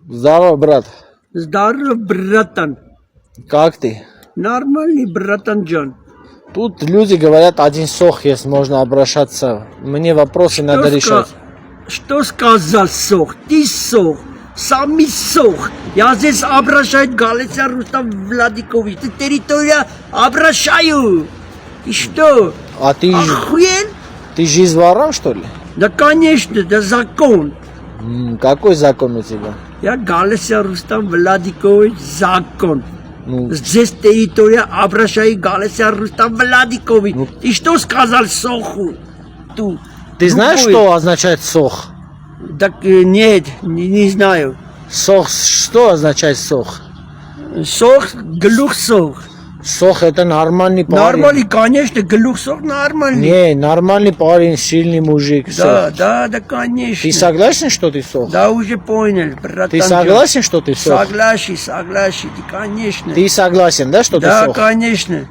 Здорово, брат. Здорово, братан. Как ты? Нормальный, братан Джон. Тут люди говорят, один сох есть, можно обращаться. Мне вопросы надо решать. Что сказал сох? Ты сох. Сами сох. Я здесь обращаюсь Галиця Рустам Владикович. Ты территория обращаю. И что? А ты, Охуел? ты же из ворам, что ли? Да, конечно, это закон. Какой закон у тебя? Я Галиця Рустам Владикович, закон. Ну, Здесь территория обращаю Галиця Рустам Владикович. И что сказал соху? ты знаешь, что означает сох? Так нет, не знаю. Сох, что означает сох? Сох, глух сох. Сох это нормальный парень. Нормальный, конечно, глух сох нормальный. Не, нормальный парень, сильный мужик. Да, сох. да, конечно. Ты согласен, что ты сох? Да, уже понял, братан. Ты согласен, что ты сох? Согласен, ты, конечно. Ты согласен, да, что ты Да, сох? конечно.